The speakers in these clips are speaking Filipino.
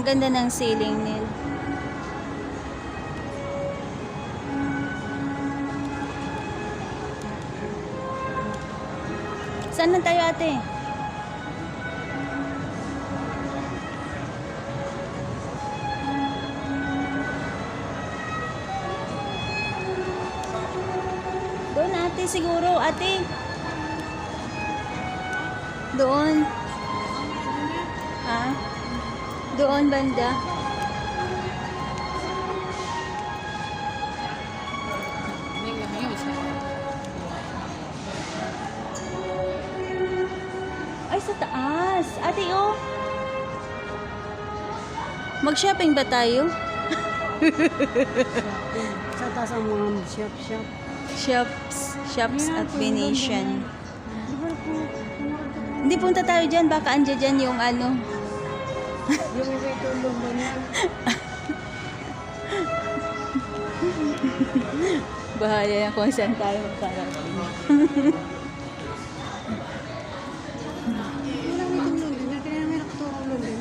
Ang ganda ng ceiling nila. Saan na tayo, ate? Doon, ate, siguro. Ate. Doon. Ha? Doon, banda. Ay, sa taas. Ate, oh. Mag-shopping ba tayo? Sa taas ang mga shop. Shops at Venetian. Hindi, punta tayo dyan. Baka andyan dyan yung ano. Yung may tulong ba niya? Bahala na kung saan tayo magkarating. Wala may tulong din. Kaya may nakatulong din.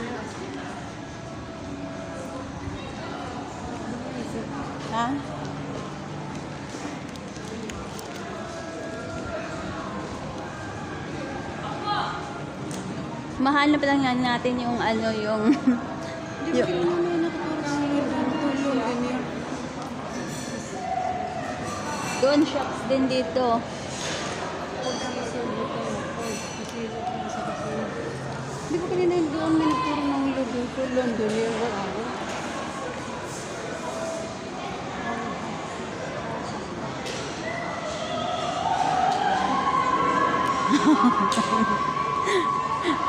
Ha? Mahal na pa lang yan natin yung ano, yung... Hindi ko kailangan may nakatulong din niya. Doon, shops din dito. Hindi ko kanina doon may nagturo ng tulong din niya.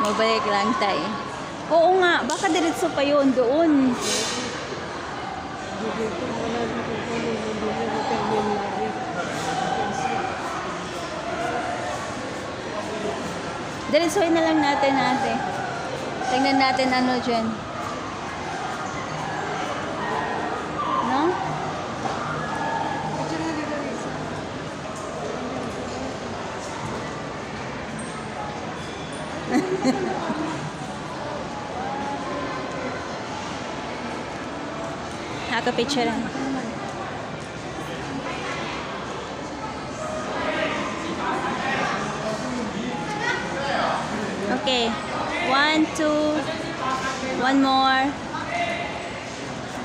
Mabalik lang tayo. Oo nga, baka diretso pa yun doon. Diretsohin na lang natin, ate. Tingnan natin ano dyan. No? Nakaka-picture lang. Okay. 1, 2. One more.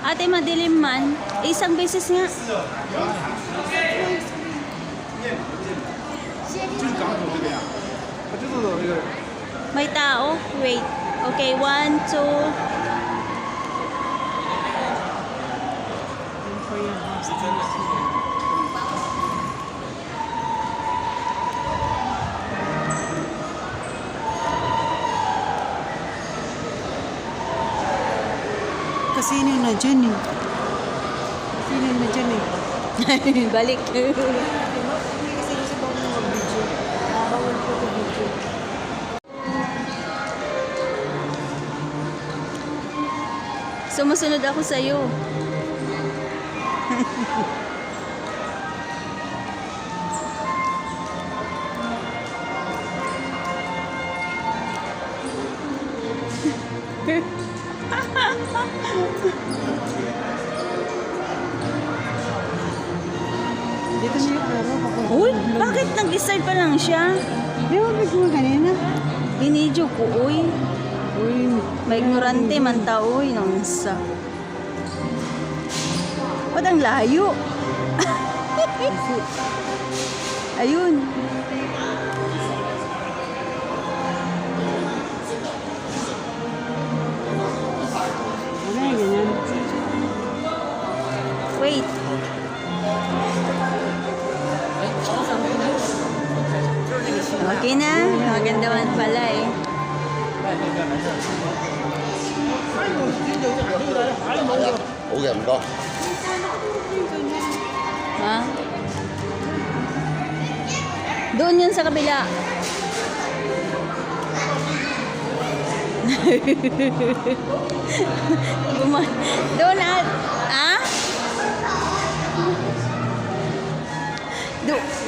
Ate, madilim man. Isang beses nga. May tao? Wait. Okay, 1, 2. Kasino na dyan eh. Kasino na dyan eh. Balik. Hindi kasi sa bawal ng mag-video. Bawal po ito video. Sumusunod ako sa'yo. Dito niyo pero papunta. Uy, bakit nag-start pa lang siya? Di ba bigyan kanina? Binidyo ko, uy. Uy, May ignorante man tao, uy. Nangsa. Ba't ang layo? Ayun. wala ganyan. Wait. Okay na. Maganda man pala eh.好嘅，唔該。 Ha? Doon yun sa kabila. Doon at... Ah?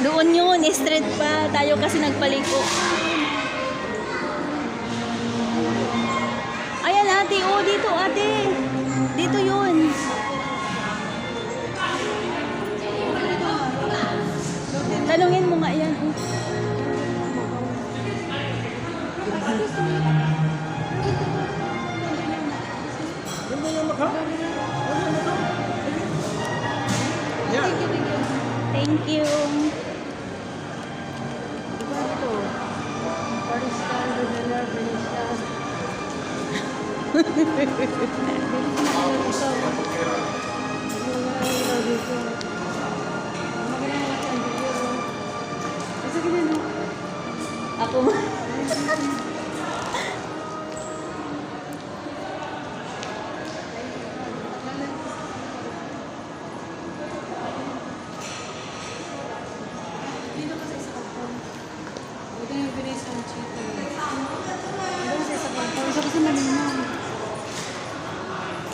Doon yun. Straight pa. Tayo kasi nagpaliko. Ayan, ate. ate, oh, dito, ate. Dito yun. Tanungin mo nga yan. Oh. Thank you. Diba ito? Paristan, Bernal, Benistan. Ako mo.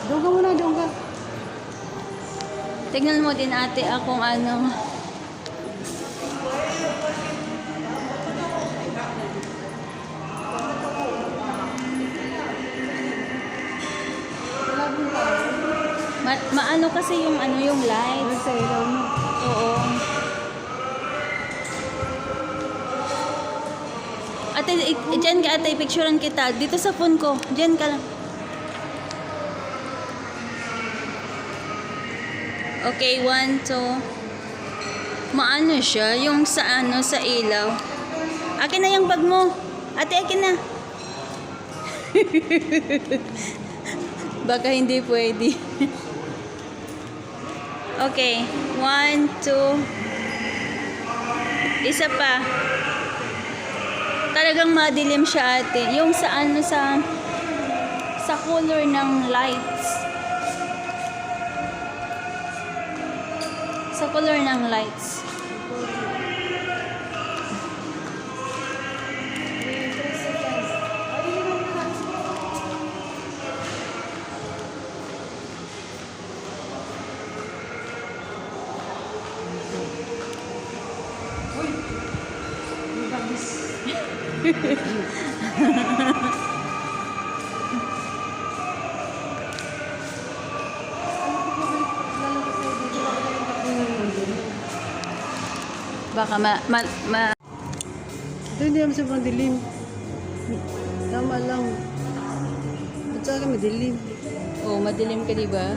Dongga muna, dongga. Tingnan mo din ate akong ano. Maano kasi yung ano yung lights. Sa ilaw mo. Oo. Ate, dyan ka ate, picturean kita. Dito sa phone ko. Dyan ka lang. Okay, 1, 2. Maano siya? Yung sa ano, sa ilaw. Akin na yung bag mo. Ate, akin na. Baka hindi pwede. Okay, 1, 2. Isa pa. Talagang madilim siya ate. Yung sa ano sa color ng lights. Sa color ng lights. Baka Ito hindi naman sobrang dilim. Tama lang. At saka madilim. oh, madilim ka, di ba?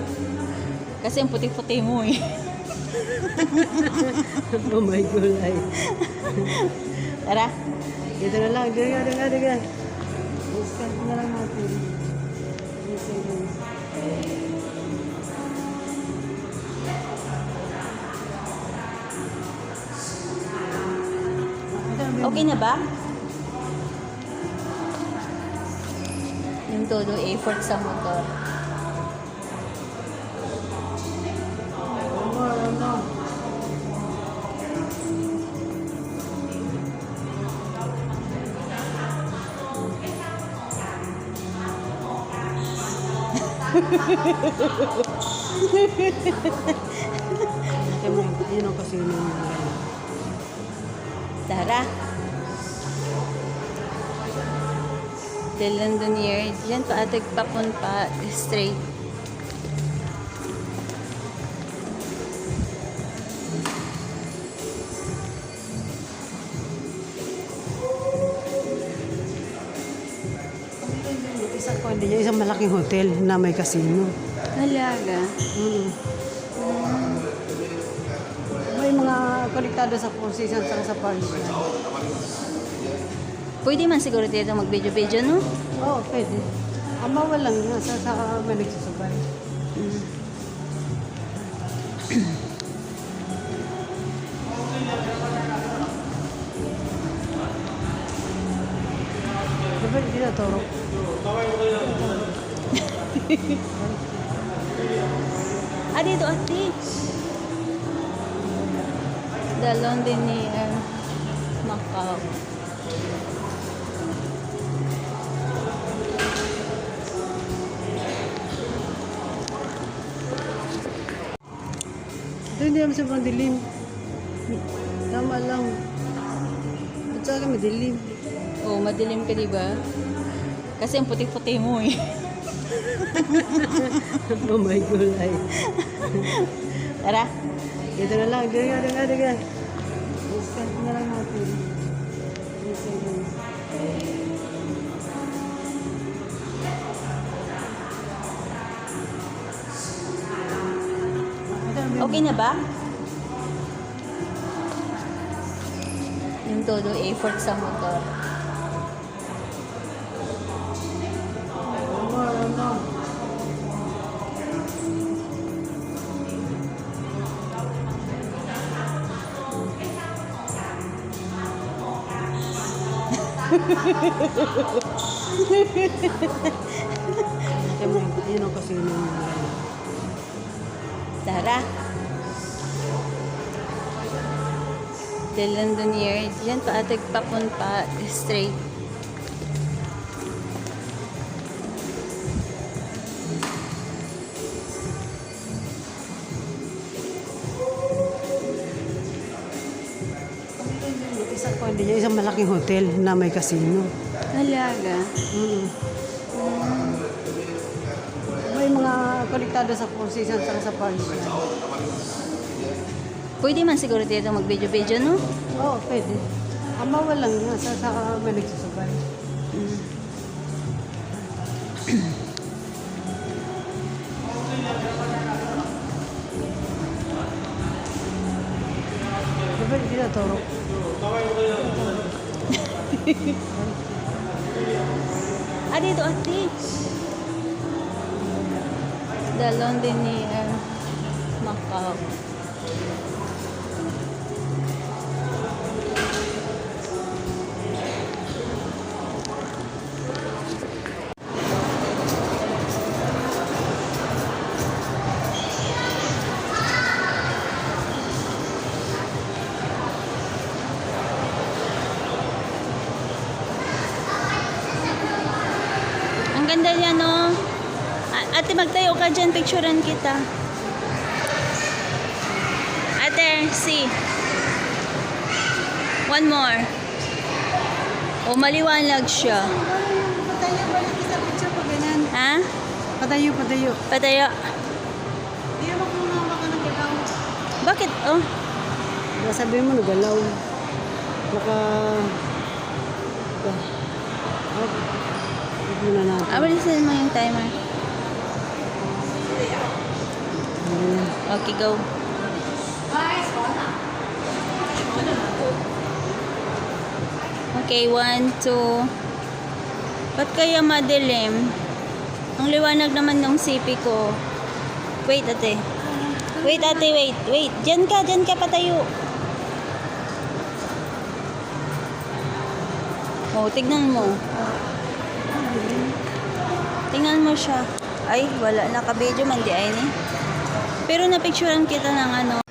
Kasi ang puti-puti mo eh. Oh my gulay. Tara. Ito na lang. Diga. Discount na lang natin. Okay na ba? Yung todo effort sa motor. Yun ang kasi yung Tara. The Londonier. Diyan pa ating papunta straight. isang malaking hotel na may casino. Halaga. May mga konektado sa Four Seasons at sa Paris. Pwede man siguro dito mag-video-video, no? Oo, pwede. Ang bawal lang nga sa may nagsusubay. Dapat hindi na toro. Dito, ate. The Londonier, Macau. Ito hindi naman sobrang dilim. Tama lang. At saka madilim. Oh, madilim ka, di ba? Kasi ang puti-puti mo eh. Oh my gulay. Tara. Ito na lang. Diga. Discount na lang natin. Okay na ba? Yung todo effort sa motor. Yun ang kasi yun. Tara. The Londonier. Diyan pa atag papunta straight. Isang malaking hotel na may casino. Talaga. May mga konektado sa Four Seasons at sa Paris. Pwede man siguro dito mag-video-video, no? Oo, pwede. Ang bawal lang nga sa may nagsusubay. Diba hindi na toro? Dito ate. The Londonier Macau. Ang ganda niya, no? Ate, magtayo ka dyan. Picturean kita. Ate, see. One more. O, maliwanag siya. Patayo, balik sa picture pa ganyan. Ha? Patayo. Patayo. Hindi mo kung naman ka ng galaw. Bakit? Oh. Sabi mo nagalaw. Muna natin. Abalisin mo yung timer. Okay, go. Okay, 1, 2. Ba't kaya madilim? Ang liwanag naman ng CP ko. Wait, ate. Wait. Diyan ka patayo. Oh, tignan mo. Tingnan mo siya. Ay, wala. Naka-video man di ay ni. Pero napicturean kita ng ano.